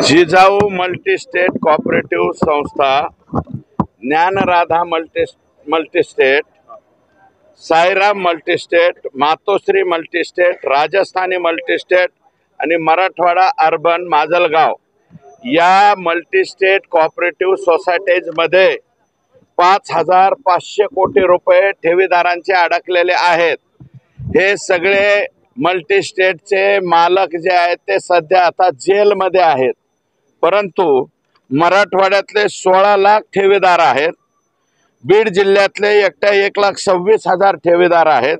Jijau multi-state cooperative संस्था, Dnyanradha multi-state, Sairam multi-state, मातोश्री multi-state, Rajasthani multi-state आणि Marathwada urban Majalgaon या मल्टीस्टेट कोऑपरेटिव्ह सोसायटीजमध्ये 5,500 कोटी रुपये ठेवीदारांचे अडकलेले आहेत। हे सगळे मल्टीस्टेटचे मालक जे आहेत ते सध्या आता जेलमध्ये आहेत, परंतु मराठवाड्यातले 16 लाख ठेवीदार आहेत। बीड जिल्ह्यातले एकट्या 1,26,000 ठेवीदार आहेत।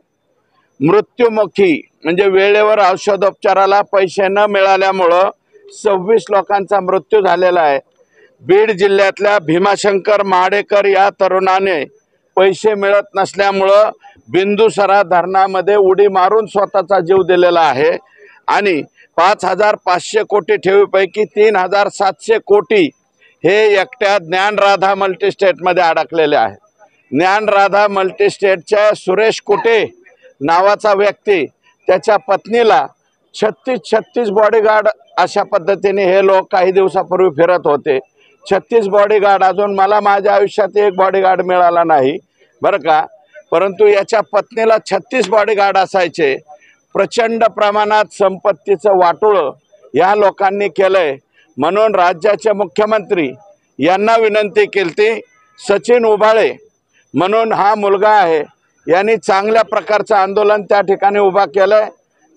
मृत्युमुखी म्हणजे वेळेवर औषधोपचाराला पैसे न मिळाल्यामुळे 26 लोकांचा मृत्यू झालेला आहे। बीड जिल्ह्यातल्या भीमाशंकर महाडेकर या तरुणाने पैसे मिळत नसल्यामुळे बिंदुसरा धरणामध्ये उडी मारून स्वतःचा जीव दिलेला आहे आणि 5,500 कोटी ठेवीपैकी 3,700 कोटी हे एकट्या ज्ञानराधा मल्टीस्टेटमध्ये अडकलेले आहेत। ज्ञानराधा मल्टीस्टेटच्या सुरेश कुटे नावाचा व्यक्ती त्याच्या पत्नीला 36 बॉडीगार्ड अशा पद्धतीने हे लोक काही दिवसापूर्वी फिरत होते। 36 बॉडीगार्ड, अजून मला माझ्या आयुष्यात एक बॉडीगार्ड मिळाला नाही बरं का, परंतु याच्या पत्नीला 36 बॉडीगार्ड असायचे। प्रचंड प्रमाणात संपत्तीचं वाटोळं या लोकांनी केलंय, म्हणून राज्याचे मुख्यमंत्री यांना विनंती केली। सचिन उबाळे म्हणून हा मुलगा आहे, यांनी चांगल्या प्रकारचं आंदोलन त्या ठिकाणी उभा केलंय,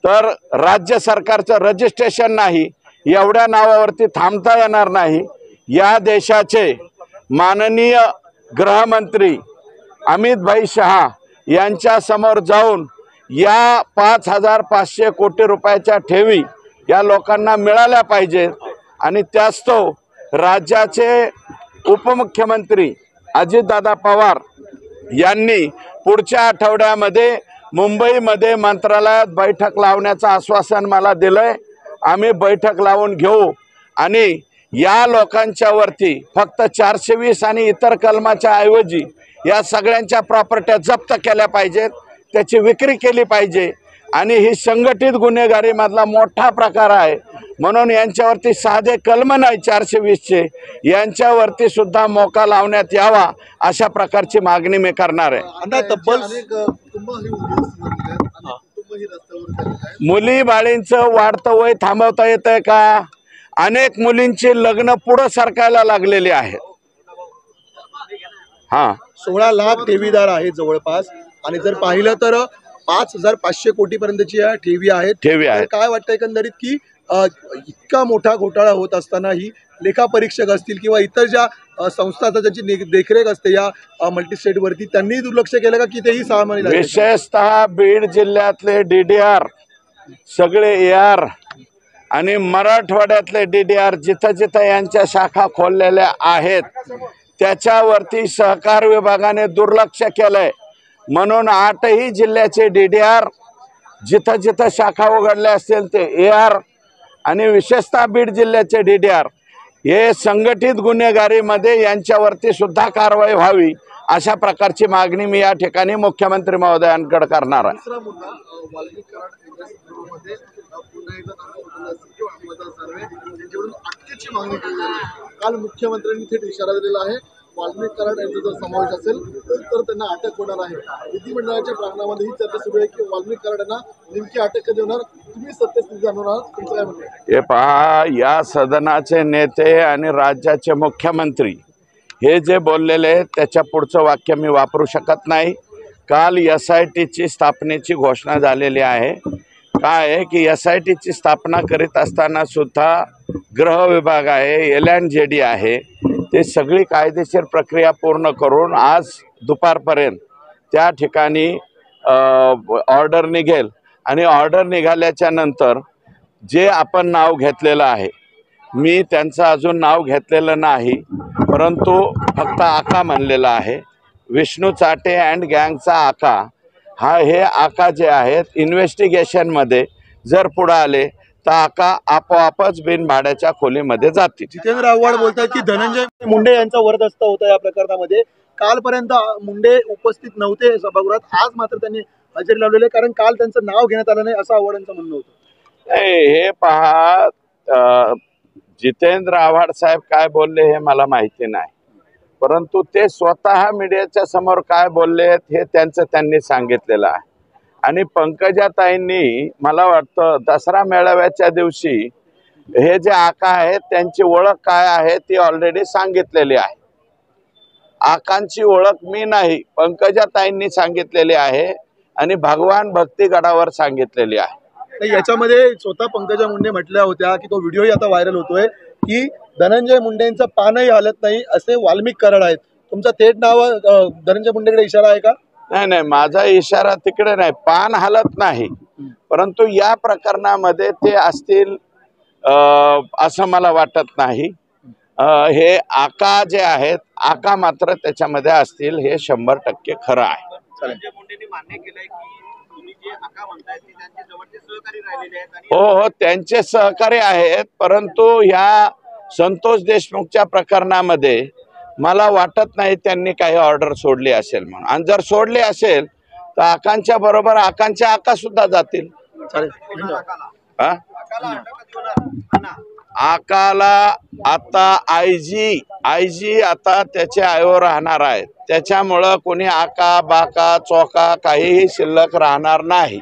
तर राज्य सरकारचं रजिस्ट्रेशन नाही, एवढ्या नावावरती थांबता येणार नाही। या देशाचे माननीय गृहमंत्री अमित भाई शहा यांच्या समोर जाऊन या 5,500 कोटी रुपयाच्या ठेवी या लोकांना मिळाल्या पाहिजेत आणि त्यास्तव राज्याचे उपमुख्यमंत्री अजितदादा पवार यांनी पुढच्या आठवड्यामध्ये मुंबईमध्ये मंत्रालयात बैठक लावण्याचं आश्वासन मला दिलंय। आम्ही बैठक लावून घेऊ आणि या लोकांच्या वरती फक्त 420 आणि इतर कलमाच्या ऐवजी या सगळ्यांच्या प्रॉपर्ट्या जप्त केल्या पाहिजेत, त्याची विक्री केली पाहिजे आणि ही संघटित गुन्हेगारी मधला मोठा प्रकार आहे, म्हणून यांच्यावरती साधे कलम नाही 420चे, यांच्यावरती सुद्धा मोका लावण्यात यावा अशा प्रकारची मागणी मी करणार आहे। मुली बाळींचं वाढतं वय थांबवता येतंय का? अनेक मुलींची लग्न पुढे सरकायला लागलेली आहेत। 16 लाख ठेवीदार आहेत जवळपास, आणि जर पाहिलं तर 5,500 कोटी पर्यंतची ठेवी आहेत। काय वाटतं एकंदरीत की इतका मोठा घोटाळा होत असताना ही लेखापरीक्षक असतील किंवा इतर ज्या संस्था ज्यांची देखरेख असते या मल्टीस्टेटवरती, त्यांनी दुर्लक्ष केलं का की तेही सामान्य? विशेषतः बीड जिल्ह्यातले DDR सगळे AR आणि मराठवाड्यातले DDR जिथं जिथं यांच्या शाखा खोललेल्या आहेत त्याच्यावरती सहकार विभागाने दुर्लक्ष केलंय, म्हणून 8ही जिल्ह्याचे DDR जिथं जिथं शाखा उघडल्या असतील ते AR आणि विशेषतः बीड जिल्ह्याचे DDR हे संघटित गुन्हेगारीमध्ये यांच्यावरती सुद्धा कारवाई व्हावी अशा प्रकारची मागणी मी या ठिकाणी मुख्यमंत्री महोदयांकडे करणार आहे। काल मुख्यमंत्र्यांनी थेट इशारा दिलेला आहे, वाल्मिक कराड यांचा जर समावेश असेल तर त्यांना अटक होणार आहे। विधिमंडळाच्या प्रांगणामध्ये ही चर्चा सुरू आहे की वाल्मिक कराड यांना नेमकी अटक कधी होणार, तुम्ही सत्यस्थिती जाणवणार, तुमचं काय म्हणणं आहे? हे पहा, या सदनाचे नेते आणि राज्याचे मुख्यमंत्री हे जे बोललेले त्याच्या पुढचं वाक्य मी वापरू शकत नाही। काल SITची स्थापनेची घोषणा झालेली आहे। काय आहे की SITची स्थापना करीत असताना सुद्धा गृह विभाग आहे, LNJD आहे, ते सगळी कायदेशीर प्रक्रिया पूर्ण करून आज दुपारपर्यंत त्या ठिकाणी ऑर्डर निघेल आणि ऑर्डर निघाल्याच्या नंतर जे आपण नाव घेतलेलं आहे, मी त्यांचं अजून नाव घेतलेलं नाही, परंतु फक्त आका म्हणलेलं आहे। विष्णू चाटे अँड गँगचा आका हे आका जे आहेत इन्व्हेस्टिगेशनमध्ये जर पुढे आले तर आका आपोआपच बिनभाड्याच्या खोलीमध्ये जातील। जितेंद्र आव्हाड बोलतात की धनंजय मुंडे यांचा वरदहस्त होता या प्रकरणामध्ये। कालपर्यंत मुंडे उपस्थित नव्हते सभागृहात, आज मात्र त्यांनी हजेरी लावलेली आहे, कारण काल त्यांचं नाव घेण्यात आलं नाही असं आव्हाड यांचं म्हणणं होतं। हे पहा, जितेंद्र आव्हाड साहेब काय बोलले हे मला माहिती नाही, परंतु ते स्वतः मीडियाच्या समोर काय बोलले हे त्यांनी सांगितलेलं आहे. आणि पंकजाताईंनी मला वाटतं दसरा मेळाव्याच्या दिवशी हे जे आका आहेत त्यांची ओळख काय आहे ती ऑलरेडी सांगितलेली आहे. आकांची ओळख मी नाही, पंकजाताईंनी सांगितलेली आहे आणि भगवान भक्तीगडावर सांगितलेली आहे. याच्यामध्ये स्वतः पंकजा मुंडे म्हटल्या होत्या की तो व्हिडिओही आता व्हायरल होतोय की धनंजय मुंडेंचं पानही हालत नाही असे वाल्मिक कराड आहेत. तुमचा थेट नाव धनंजय मुंडेकडे इशारा आहे का? नाही, माझा इशारा तिकडे नाही, पान हालत नाही, परंतु या प्रकरणामध्ये ते असतील असं मला वाटत नाही. हे आका जे आहेत, आका मात्र त्याच्यामध्ये असतील हे 100% खरं आहे. धनंजय मुंडेंनी मान्य केलंय की तुम्ही जे आका म्हणताय ते त्यांचे जवळचे सहकारी राहिलेले आहेत आणि हो, त्यांचे सहकारी आहेत, परंतु ह्या संतोष देशमुखच्या प्रकरणामध्ये मला वाटत नाही त्यांनी काही ऑर्डर सोडली असेल म्हणून. आणि जर सोडली असेल तर आकांच्या बरोबर आकांचे आका सुद्धा जातील. हा? आकाला आता आयजी आता त्याचे आयो राहणार आहेत, त्याच्यामुळं कोणी आका बाका चोका काहीही शिल्लक राहणार नाही.